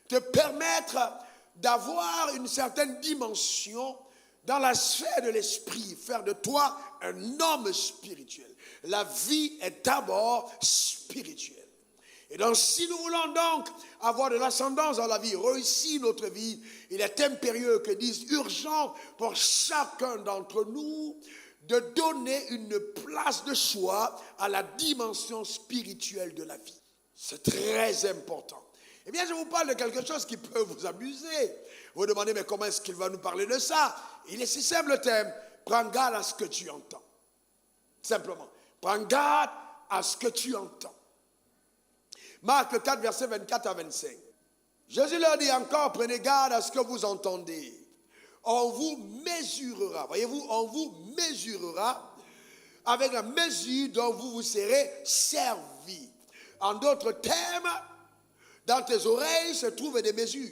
te permettre d'avoir une certaine dimension dans la sphère de l'esprit, faire de toi un homme spirituel. La vie est d'abord spirituelle. Et donc, si nous voulons donc avoir de l'ascendance dans la vie, réussir notre vie, il est impérieux, que disent urgent pour chacun d'entre nous, de donner une place de choix à la dimension spirituelle de la vie. C'est très important. Eh bien, je vous parle de quelque chose qui peut vous amuser. Vous vous demandez, mais comment est-ce qu'il va nous parler de ça? Il est si simple le thème. Prends garde à ce que tu entends. Simplement. Prends garde à ce que tu entends. Marc 4, versets 24 à 25. Jésus leur dit encore, prenez garde à ce que vous entendez. On vous mesurera, voyez-vous, on vous mesurera avec la mesure dont vous vous serez servi. En d'autres termes, dans tes oreilles se trouvent des mesures.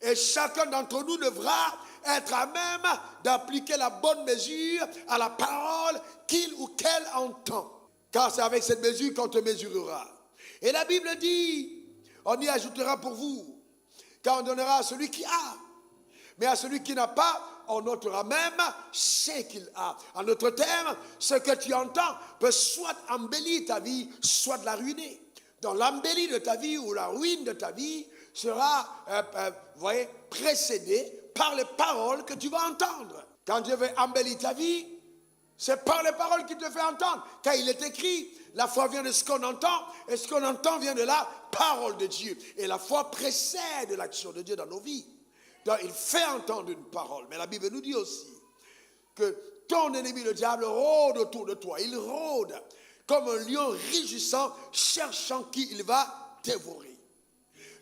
Et chacun d'entre nous devra être à même d'appliquer la bonne mesure à la parole qu'il ou qu'elle entend. Car c'est avec cette mesure qu'on te mesurera. Et la Bible dit, on y ajoutera pour vous, car on donnera à celui qui a. Mais à celui qui n'a pas, on notera même ce qu'il a. En d'autres termes, ce que tu entends peut soit embellir ta vie, soit la ruiner. Donc l'embellie de ta vie ou la ruine de ta vie sera précédée par les paroles que tu vas entendre. Quand Dieu veut embellir ta vie, c'est par les paroles qu'il te fait entendre. Car il est écrit, la foi vient de ce qu'on entend, et ce qu'on entend vient de la parole de Dieu. Et la foi précède l'action de Dieu dans nos vies. Donc il fait entendre une parole. Mais la Bible nous dit aussi que ton ennemi, le diable, rôde autour de toi. Il rôde comme un lion rugissant, cherchant qui il va dévorer.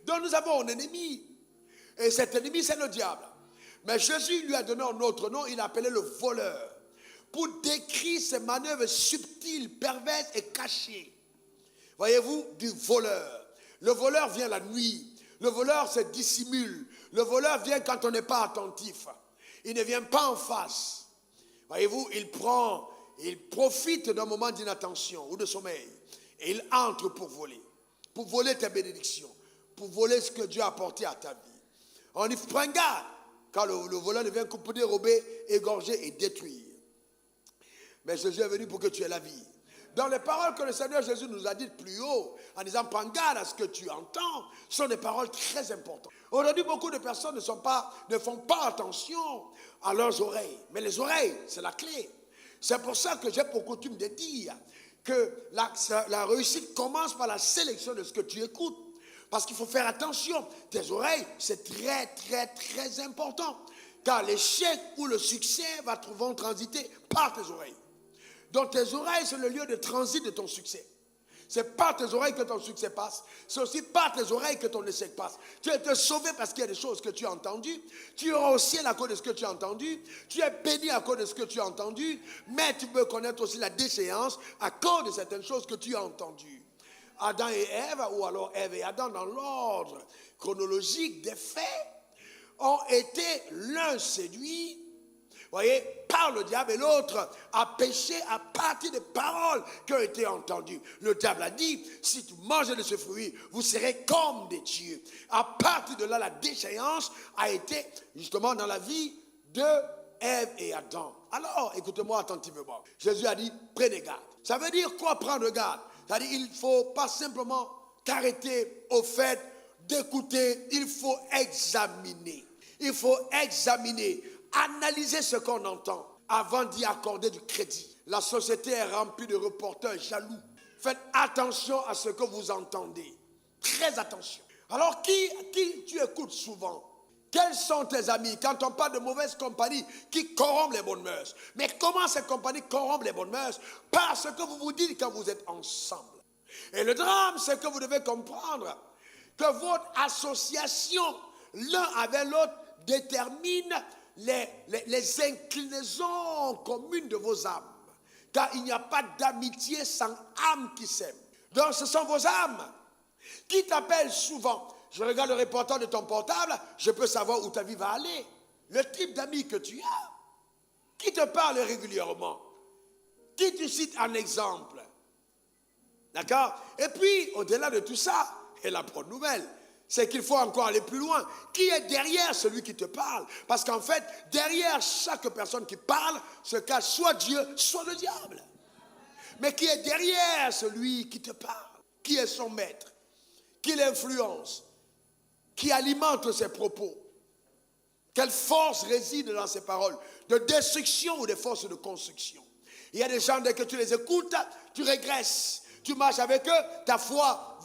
Donc nous avons un ennemi. Et cet ennemi, c'est le diable. Mais Jésus lui a donné un autre nom, il l'appelait le voleur. Pour décrire ces manœuvres subtiles, perverses et cachées. Voyez-vous, du voleur. Le voleur vient la nuit. Le voleur se dissimule. Le voleur vient quand on n'est pas attentif. Il ne vient pas en face. Voyez-vous, il profite d'un moment d'inattention ou de sommeil. Et il entre pour voler. Pour voler tes bénédictions. Pour voler ce que Dieu a apporté à ta vie. On y prend garde. Quand le voleur ne vient que pour dérober, égorger et détruire. Mais Jésus est venu pour que tu aies la vie. Dans les paroles que le Seigneur Jésus nous a dites plus haut, en disant prends garde à ce que tu entends, sont des paroles très importantes. Aujourd'hui, beaucoup de personnes ne font pas attention à leurs oreilles. Mais les oreilles, c'est la clé. C'est pour ça que j'ai pour coutume de dire que la réussite commence par la sélection de ce que tu écoutes. Parce qu'il faut faire attention. Tes oreilles, c'est très, très, très important. Car l'échec ou le succès vont transiter par tes oreilles. Donc tes oreilles, c'est le lieu de transit de ton succès. C'est par tes oreilles que ton succès passe. C'est aussi par tes oreilles que ton échec passe. Tu es été sauvé parce qu'il y a des choses que tu as entendues. Tu iras au ciel à cause de ce que tu as entendu. Tu es béni à cause de ce que tu as entendu. Mais tu peux connaître aussi la déchéance à cause de certaines choses que tu as entendues. Adam et Ève, ou alors Ève et Adam dans l'ordre chronologique des faits, ont été l'un séduit, voyez, par le diable, et l'autre a péché à partir des paroles qui ont été entendues. Le diable a dit, si tu mangez de ce fruit, vous serez comme des dieux. À partir de là, la déchéance a été justement dans la vie de Ève et Adam. Alors, écoutez-moi attentivement. Jésus a dit, prenez garde. Ça veut dire quoi, prendre garde? C'est-à-dire, il ne faut pas simplement t'arrêter au fait d'écouter, il faut examiner. Il faut examiner, analyser ce qu'on entend avant d'y accorder du crédit. La société est remplie de reporters jaloux. Faites attention à ce que vous entendez. Très attention. Alors, qui tu écoutes souvent? Quels sont tes amis? Quand on parle de mauvaise compagnie qui corrompt les bonnes mœurs. Mais comment ces compagnies corrompent les bonnes mœurs? Parce que vous vous dites quand vous êtes ensemble. Et le drame, c'est que vous devez comprendre que votre association, l'un avec l'autre, détermine les inclinaisons communes de vos âmes. Car il n'y a pas d'amitié sans âme qui s'aime. Donc ce sont vos âmes qui t'appellent souvent. Je regarde le reporter de ton portable, je peux savoir où ta vie va aller. Le type d'amis que tu as, qui te parle régulièrement, qui tu cites en exemple. D'accord? Et puis, au-delà de tout ça, et la bonne nouvelle, c'est qu'il faut encore aller plus loin. Qui est derrière celui qui te parle? Parce qu'en fait, derrière chaque personne qui parle se cache soit Dieu, soit le diable. Mais qui est derrière celui qui te parle? Qui est son maître? Qui l'influence? Qui alimente ses propos? Quelle force réside dans ses paroles? De destruction ou des forces de construction? Il y a des gens, dès que tu les écoutes, tu régresses. Tu marches avec eux, ta foi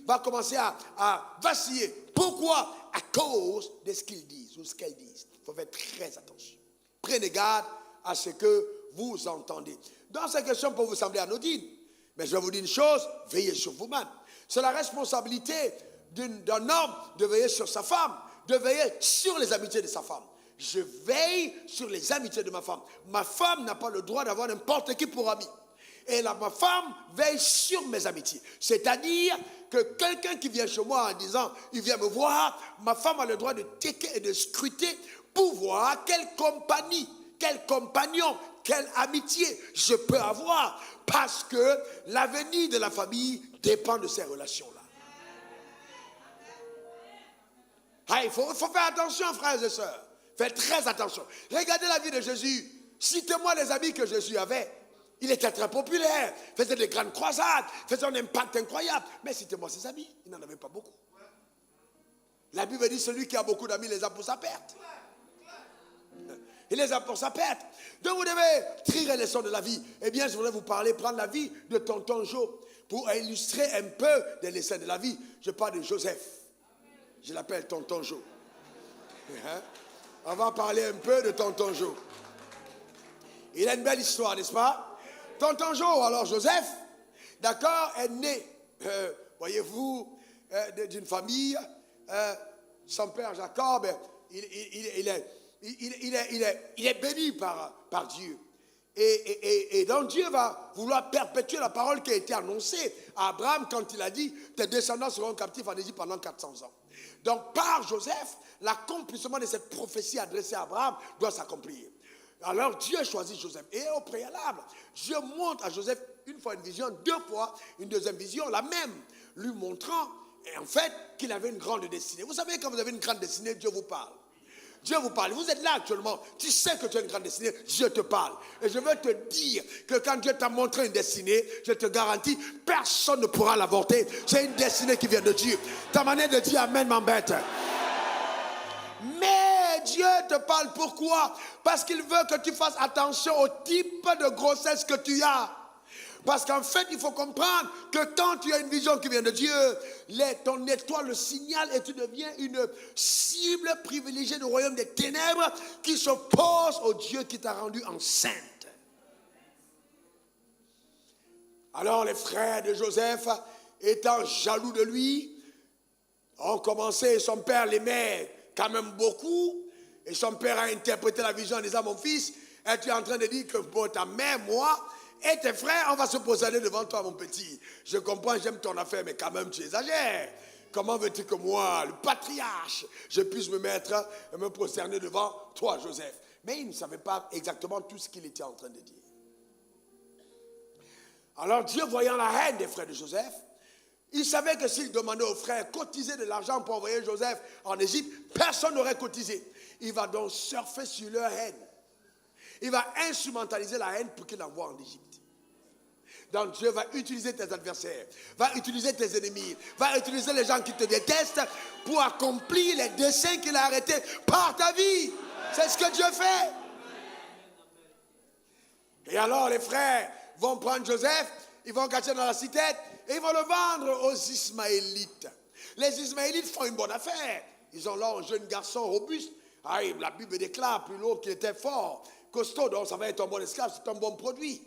va commencer à vaciller. Pourquoi? À cause de ce qu'ils disent ou ce qu'elles disent. Il faut faire très attention. Prenez garde à ce que vous entendez. Dans ces questions pour vous sembler anodines, mais je vais vous dire une chose, veillez sur vous-même. C'est la responsabilité d'un homme de veiller sur sa femme, de veiller sur les amitiés de sa femme. Je veille sur les amitiés de ma femme. Ma femme n'a pas le droit d'avoir n'importe qui pour ami. Et là, ma femme veille sur mes amitiés. C'est-à-dire que quelqu'un qui vient chez moi en disant, il vient me voir, ma femme a le droit de checker et de scruter pour voir quelle compagnie, quel compagnon, quelle amitié je peux avoir. Parce que l'avenir de la famille dépend de ces relations-là. Ah, il faut faire attention, frères et sœurs. Faites très attention. Regardez la vie de Jésus. Citez-moi les amis que Jésus avait. Il était très populaire, faisait des grandes croisades, faisait un impact incroyable. Mais citez-moi ses amis, il n'en avait pas beaucoup. La Bible dit celui qui a beaucoup d'amis les a pour sa perte. Il les a pour sa perte. Donc vous devez tirer les leçons de la vie. Eh bien, je voudrais vous parler, prendre la vie de tonton Joe pour illustrer un peu des leçons de la vie. Je parle de Joseph. Je l'appelle tonton Joe. On va parler un peu de tonton Joe. Il a une belle histoire, n'est-ce pas? Tonton Joe, alors Joseph, d'accord, est né, voyez-vous, d'une famille. Son père Jacob, il est béni par Dieu. Et donc Dieu va vouloir perpétuer la parole qui a été annoncée à Abraham quand il a dit tes descendants seront captifs en Égypte pendant 400 ans. Donc par Joseph, l'accomplissement de cette prophétie adressée à Abraham doit s'accomplir. Alors Dieu choisit Joseph. Et au préalable, Dieu montre à Joseph une fois une vision, deux fois une deuxième vision, la même, lui montrant en fait qu'il avait une grande destinée. Vous savez, quand vous avez une grande destinée, Dieu vous parle. Dieu vous parle. Vous êtes là actuellement. Tu sais que tu as une grande destinée. Dieu te parle. Et je veux te dire que quand Dieu t'a montré une destinée, je te garantis, personne ne pourra l'avorter. C'est une destinée qui vient de Dieu. Ta manière de dire Amen m'embête. Mais Dieu te parle pourquoi? Parce qu'il veut que tu fasses attention au type de grossesse que tu as. Parce qu'en fait, il faut comprendre que quand tu as une vision qui vient de Dieu, ton étoile le signale et tu deviens une cible privilégiée du royaume des ténèbres qui s'oppose au Dieu qui t'a rendu enceinte. Alors les frères de Joseph, étant jaloux de lui, ont commencé, son père l'aimait quand même beaucoup, et son père a interprété la vision en disant, mon fils, es-tu en train de dire que pour ta mère, moi, et tes frères, on va se posader devant toi, mon petit. Je comprends, j'aime ton affaire, mais quand même, tu exagères. Comment veux-tu que moi, le patriarche, je puisse me mettre et me prosterner devant toi, Joseph? Mais il ne savait pas exactement tout ce qu'il était en train de dire. Alors Dieu, voyant la haine des frères de Joseph, il savait que s'il demandait aux frères cotiser de l'argent pour envoyer Joseph en Égypte, personne n'aurait cotisé. Il va donc surfer sur leur haine. Il va instrumentaliser la haine pour qu'il l'envoie en Égypte. Donc Dieu va utiliser tes adversaires, va utiliser tes ennemis, va utiliser les gens qui te détestent pour accomplir les desseins qu'il a arrêtés par ta vie. C'est ce que Dieu fait. Et alors les frères vont prendre Joseph, ils vont cacher dans la cité et ils vont le vendre aux Ismaélites. Les Ismaélites font une bonne affaire. Ils ont là un jeune garçon robuste. Ah, la Bible déclare plus l'autre qu'il était fort, costaud, donc ça va être un bon esclave, c'est un bon produit.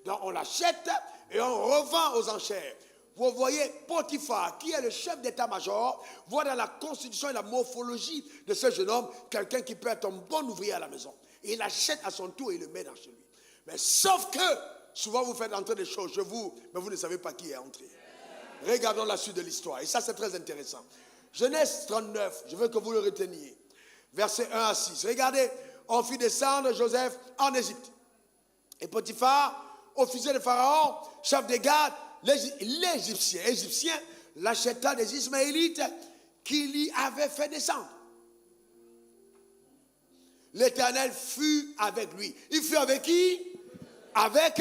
Donc on l'achète et on revend aux enchères. Vous voyez, Potiphar, qui est le chef d'état-major, voit dans la constitution et la morphologie de ce jeune homme quelqu'un qui peut être un bon ouvrier à la maison. Et il l'achète à son tour et il le met dans chez lui. Mais sauf que, souvent vous faites entrer des choses chez vous, mais vous ne savez pas qui est entré. Regardons la suite de l'histoire. Et ça, c'est très intéressant. Genèse 39, je veux que vous le reteniez. Versets 1 à 6. Regardez, on fit descendre Joseph en Égypte. Et Potiphar, officier de Pharaon, chef des gardes, l'Égyptien l'acheta des Ismaélites qu'il y avait fait descendre. L'Éternel fut avec lui. Il fut avec qui? Avec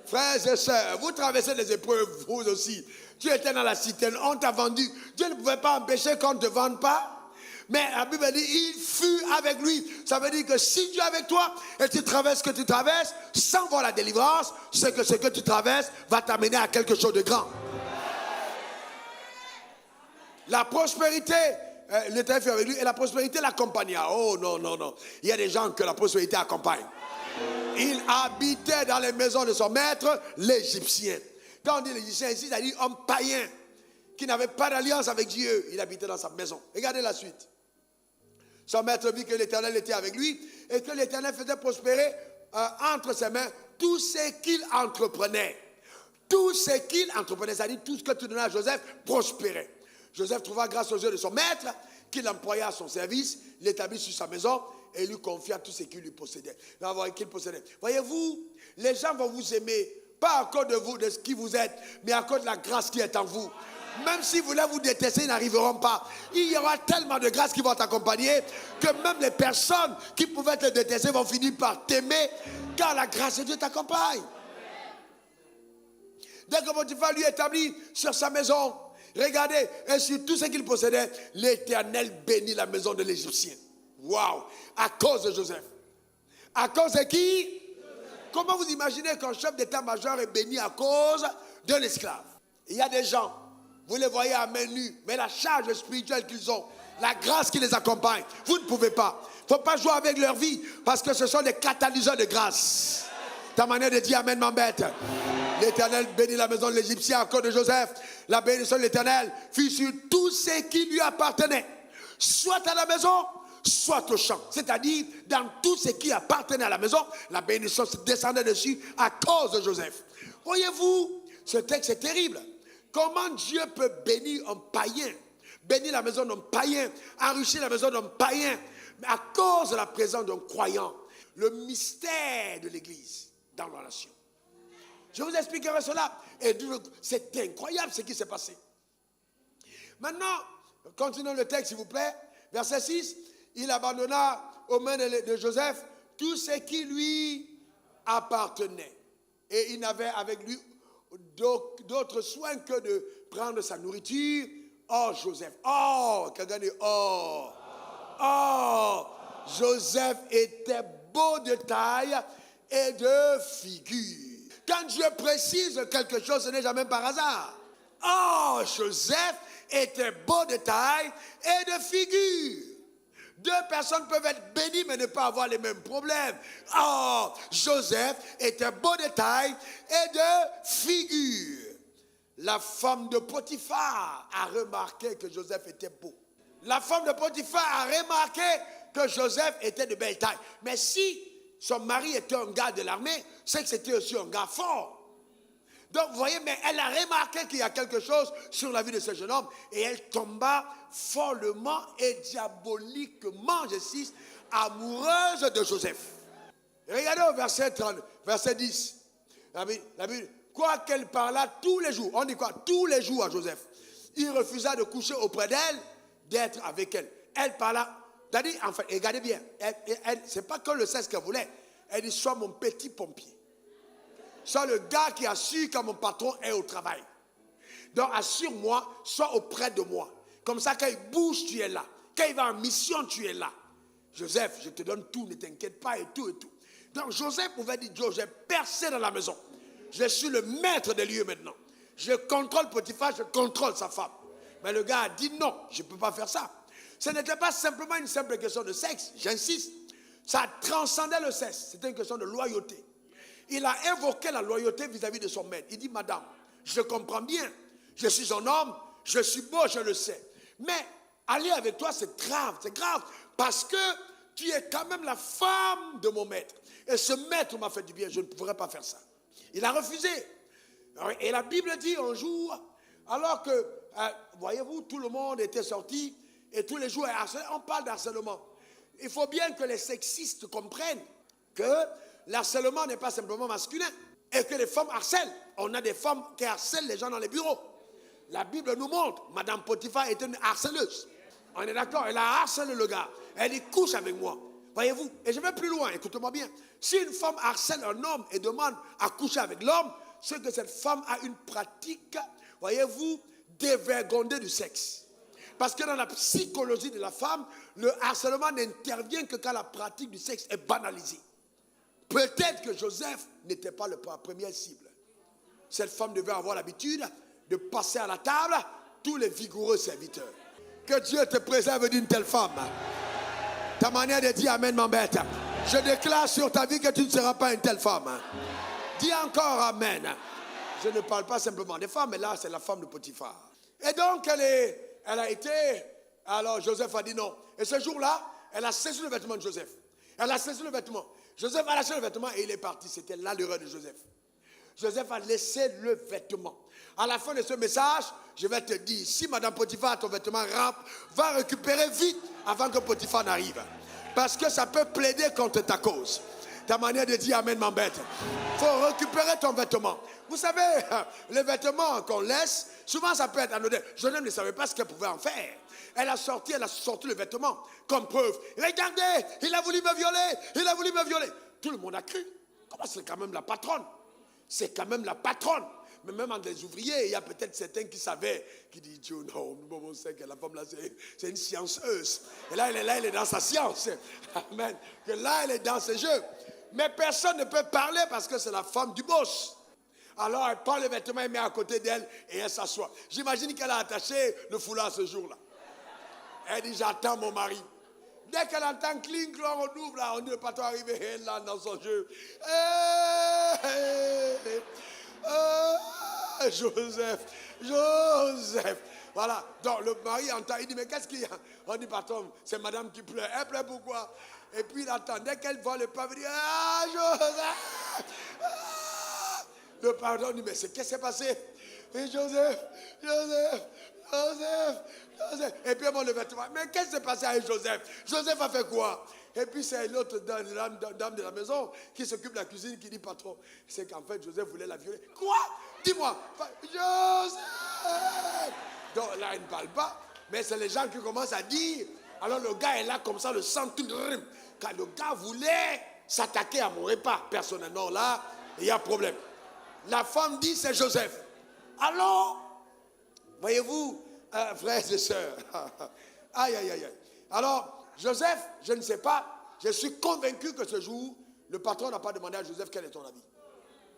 frères et sœurs. Vous traversez des épreuves, vous aussi. Tu étais dans la citerne, on t'a vendu. Dieu ne pouvait pas empêcher qu'on ne te vende pas. Mais la Bible dit, il fut avec lui. Ça veut dire que si Dieu est avec toi et tu traverses ce que tu traverses, sans voir la délivrance, c'est que ce que tu traverses va t'amener à quelque chose de grand. La prospérité, l'Éternel fut avec lui et la prospérité l'accompagna. Oh non, non, non. Il y a des gens que la prospérité accompagne. Il habitait dans les maisons de son maître, l'Égyptien. Quand on dit l'Égyptien ici, ça dit homme païen qui n'avait pas d'alliance avec Dieu. Il habitait dans sa maison. Regardez la suite. Son maître vit que l'Éternel était avec lui et que l'Éternel faisait prospérer entre ses mains tout ce qu'il entreprenait. Tout ce qu'il entreprenait, c'est-à-dire tout ce que tu donnais à Joseph, prospérait. Joseph trouva grâce aux yeux de son maître, qu'il employa à son service, l'établit sur sa maison et lui confia tout ce qu'il lui possédait. Voyez-vous, les gens vont vous aimer, pas à cause de vous, de ce qui vous êtes, mais à cause de la grâce qui est en vous. Même si vous voulez vous détester, ils n'arriveront pas. Il y aura tellement de grâce qui vont t'accompagner que même les personnes qui pouvaient te détester vont finir par t'aimer, car la grâce de Dieu t'accompagne. Dès que Potiphar lui établit sur sa maison, regardez, et sur tout ce qu'il possédait, l'Éternel bénit la maison de l'Égyptien. Waouh! À cause de Joseph. À cause de qui? Joseph. Comment vous imaginez qu'un chef d'état-major est béni à cause d'un esclave? Il y a des gens, vous les voyez à main nue, mais la charge spirituelle qu'ils ont, la grâce qui les accompagne, vous ne pouvez pas. Il ne faut pas jouer avec leur vie, parce que ce sont des catalyseurs de grâce. Ta manière de dire amen m'embête. L'Éternel bénit la maison de l'Égyptien à cause de Joseph. La bénédiction de l'Éternel fut sur tout ce qui lui appartenait, soit à la maison, soit au champ. C'est-à-dire, dans tout ce qui appartenait à la maison, la bénédiction descendait dessus à cause de Joseph. Voyez-vous, ce texte est terrible. Comment Dieu peut bénir un païen, bénir la maison d'un païen, enrichir la maison d'un païen, mais à cause de la présence d'un croyant. Le mystère de l'Église dans la nation. Je vous expliquerai cela. Et c'est incroyable ce qui s'est passé. Maintenant, continuons le texte s'il vous plaît. Verset 6. Il abandonna aux mains de Joseph tout ce qui lui appartenait. Et il n'avait avec lui d'autre soin que de prendre sa nourriture. Oh Joseph. Oh, quelqu'un dit oh. Oh, Joseph était beau de taille et de figure. Quand Dieu précise quelque chose, ce n'est jamais par hasard. Oh, Joseph était beau de taille et de figure. Deux personnes peuvent être bénies mais ne pas avoir les mêmes problèmes. Oh, Joseph était beau de taille et de figure. La femme de Potiphar a remarqué que Joseph était beau. La femme de Potiphar a remarqué que Joseph était de belle taille. Mais si son mari était un gars de l'armée, c'est que c'était aussi un gars fort. Donc vous voyez, mais elle a remarqué qu'il y a quelque chose sur la vie de ce jeune homme et elle tomba follement et diaboliquement, je cite, amoureuse de Joseph. Regardez au verset 10. La Bible, quoi qu'elle parlât tous les jours, on dit quoi? Tous les jours à Joseph. Il refusa de coucher auprès d'elle, d'être avec elle. Elle parla, c'est-à-dire, en fait, regardez bien, c'est pas que le sexe qu'elle voulait. Elle dit, sois mon petit pompier. Sois le gars qui assure quand mon patron est au travail. Donc, assure-moi, sois auprès de moi. Comme ça, quand il bouge, tu es là. Quand il va en mission, tu es là. Joseph, je te donne tout, ne t'inquiète pas et tout et tout. Donc, Joseph pouvait dire, Dieu, j'ai percé dans la maison. Je suis le maître des lieux maintenant. Je contrôle Potiphar, je contrôle sa femme. Mais le gars a dit non, je ne peux pas faire ça. Ce n'était pas simplement une simple question de sexe, j'insiste. Ça transcendait le sexe, c'était une question de loyauté. Il a invoqué la loyauté vis-à-vis de son maître. Il dit, madame, je comprends bien, je suis un homme, je suis beau, je le sais. Mais aller avec toi, c'est grave, parce que tu es quand même la femme de mon maître. Et ce maître m'a fait du bien, je ne pourrais pas faire ça. Il a refusé. Et la Bible dit un jour, alors que, voyez-vous, tout le monde était sorti, et tous les jours, on parle d'harcèlement. Il faut bien que les sexistes comprennent que l'harcèlement n'est pas simplement masculin, et que les femmes harcèlent. On a des femmes qui harcèlent les gens dans les bureaux. La Bible nous montre, Madame Potiphar était une harceleuse. On est d'accord, elle a harcelé le gars. Elle dit, couche avec moi. Voyez-vous, et je vais plus loin, écoutez-moi bien. Si une femme harcèle un homme et demande à coucher avec l'homme, c'est que cette femme a une pratique, voyez-vous, dévergondée du sexe. Parce que dans la psychologie de la femme, le harcèlement n'intervient que quand la pratique du sexe est banalisée. Peut-être que Joseph n'était pas la première cible. Cette femme devait avoir l'habitude de passer à la table tous les vigoureux serviteurs. Que Dieu te préserve d'une telle femme. Ta manière de dire amen m'embête. Je déclare sur ta vie que tu ne seras pas une telle femme. Dis encore amen. Je ne parle pas simplement des femmes, mais là c'est la femme de Potiphar. Et donc elle a été, alors Joseph a dit non. Et ce jour-là, elle a saisi le vêtement de Joseph. Elle a saisi le vêtement. Joseph a lâché le vêtement et il est parti. C'était là l'erreur de Joseph. Joseph a laissé le vêtement. À la fin de ce message, je vais te dire, si Madame Potiphar a ton vêtement, va récupérer vite avant que Potiphar n'arrive. Parce que ça peut plaider contre ta cause. Ta manière de dire amen m'embête. Il faut récupérer ton vêtement. Vous savez, les vêtements qu'on laisse, souvent ça peut être anodin. Joseph ne savait pas ce qu'elle pouvait en faire. Elle a sorti le vêtement comme preuve. Regardez, il a voulu me violer, il a voulu me violer. Tout le monde a cru. Comment c'est quand même la patronne? C'est quand même la patronne. Mais même entre les ouvriers, il y a peut-être certains qui savaient, qui disent, Dieu, non, on sait que la femme là, c'est une scienceuse. Et là, elle est dans sa science. Amen. Que là, elle est dans ses jeux. Mais personne ne peut parler parce que c'est la femme du boss. Alors, elle prend le vêtement, elle met à côté d'elle et elle s'assoit. J'imagine qu'elle a attaché le foulard ce jour-là. Elle dit, j'attends mon mari. Dès qu'elle entend cling, on ouvre là, on dit le patron arrivé, elle là dans son jeu. Joseph. Voilà, donc le mari entend, il dit, mais qu'est-ce qu'il y a? On dit, patron, c'est madame qui pleure. Elle pleure pourquoi? Et puis il attend, dès qu'elle voit le pavé, il dit, Joseph. Le patron dit, mais qu'est-ce qui s'est passé? Et Joseph. Et puis bon, le vêtement. Mais qu'est-ce qui s'est passé avec Joseph? Joseph a fait quoi? Et puis c'est l'autre dame de la maison qui s'occupe de la cuisine qui dit, patron, c'est qu'en fait Joseph voulait la violer. Quoi? Dis-moi. Joseph. Donc là, il ne parle pas, mais c'est les gens qui commencent à dire. Alors le gars est là comme ça, le sang tout rime. Quand le gars voulait s'attaquer à mon repas, personnellement là, il y a problème. La femme dit, c'est Joseph. Alors, voyez-vous, frères et sœurs, aïe. Alors, Joseph, je ne sais pas, je suis convaincu que ce jour, le patron n'a pas demandé à Joseph quel est ton avis.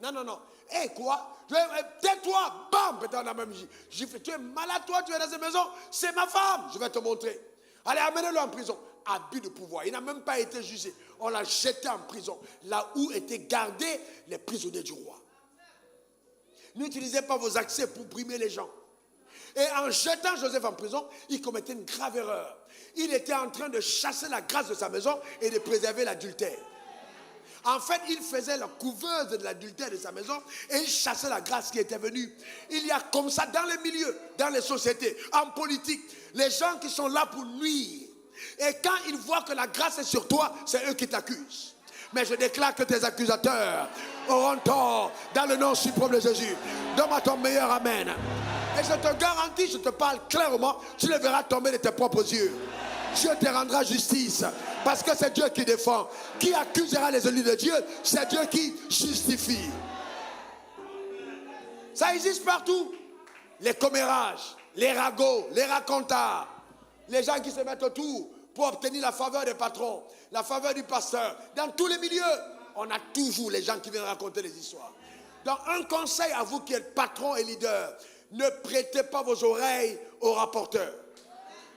Non. Eh quoi? Tais-toi, bam, peut-être la même gifle. Tu es malade, toi, tu es dans cette maison, c'est ma femme, je vais te montrer. Allez, amenez-le en prison. Abus de pouvoir, il n'a même pas été jugé. On l'a jeté en prison, là où étaient gardés les prisonniers du roi. N'utilisez pas vos accès pour brimer les gens. Et en jetant Joseph en prison, il commettait une grave erreur. Il était en train de chasser la grâce de sa maison et de préserver l'adultère. En fait, il faisait la couveuse de l'adultère de sa maison et il chassait la grâce qui était venue. Il y a comme ça dans les milieux, dans les sociétés, en politique, les gens qui sont là pour nuire. Et quand ils voient que la grâce est sur toi, c'est eux qui t'accusent. Mais je déclare que tes accusateurs auront tort dans le nom suprême de Jésus. Donne-moi ton meilleur amen. Et je te garantis, je te parle clairement, tu le verras tomber de tes propres yeux. Dieu te rendra justice. Parce que c'est Dieu qui défend. Qui accusera les élus de Dieu? C'est Dieu qui justifie. Ça existe partout. Les commérages, les ragots, les racontards. Les gens qui se mettent autour pour obtenir la faveur des patrons, la faveur du pasteur. Dans tous les milieux, on a toujours les gens qui viennent raconter les histoires. Donc un conseil à vous qui êtes patron et leader, ne prêtez pas vos oreilles aux rapporteurs.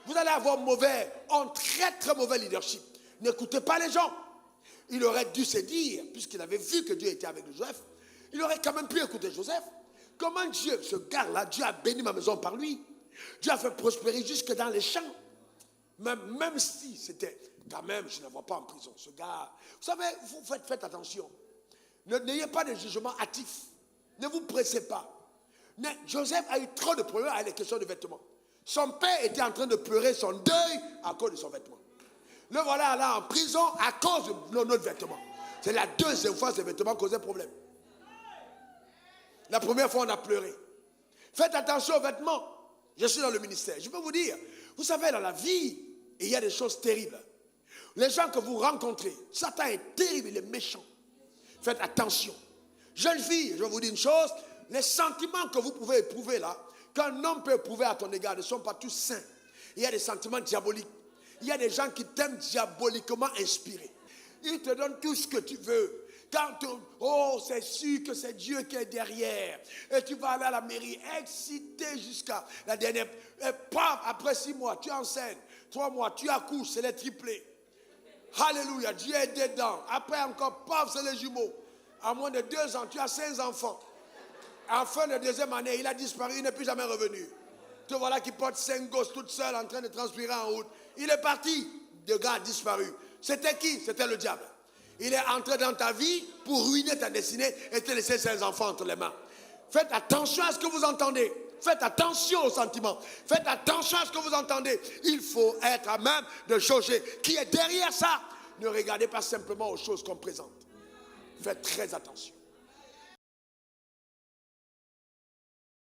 Vous allez avoir un très très mauvais leadership. N'écoutez pas les gens. Il aurait dû se dire, puisqu'il avait vu que Dieu était avec Joseph, il aurait quand même pu écouter Joseph. Comment Dieu, ce gars-là, Dieu a béni ma maison par lui. Dieu a fait prospérer jusque dans les champs. Même si c'était, quand même, je ne le vois pas en prison. Ce gars, vous savez, vous faites attention. N'ayez pas de jugement hâtif. Ne vous pressez pas. Joseph a eu trop de problèmes avec les questions de vêtements. Son père était en train de pleurer son deuil à cause de son vêtement. Le voilà là en prison à cause de notre vêtement. C'est la deuxième fois que ces vêtements causaient problème. La première fois, on a pleuré. Faites attention aux vêtements. Je suis dans le ministère. Je peux vous dire, vous savez, dans la vie, il y a des choses terribles. Les gens que vous rencontrez, Satan est terrible, il est méchant. Faites attention. Jeune fille, je vais vous dire une chose, les sentiments que vous pouvez éprouver là, qu'un homme peut éprouver à ton égard ne sont pas tous sains. Il y a des sentiments diaboliques. Il y a des gens qui t'aiment diaboliquement inspirés. Ils te donnent tout ce que tu veux. Oh, c'est sûr que c'est Dieu qui est derrière. Et tu vas aller à la mairie excité jusqu'à la dernière. Et paf, après 6 mois, tu enseignes. 3 mois, tu accouches, c'est les triplés. Alléluia, Dieu est dedans. Après encore, paf, c'est les jumeaux. À moins de 2 ans, tu as 5 enfants. En fin de 2e année, il a disparu, il n'est plus jamais revenu. Te voilà qui porte 5 gosses toute seule en train de transpirer en route. Il est parti. Le gars a disparu. C'était qui? C'était le diable. Il est entré dans ta vie pour ruiner ta destinée et te laisser 5 enfants entre les mains. Faites attention à ce que vous entendez. Faites attention aux sentiments. Faites attention à ce que vous entendez. Il faut être à même de jauger qui est derrière ça. Ne regardez pas simplement aux choses qu'on présente. Faites très attention.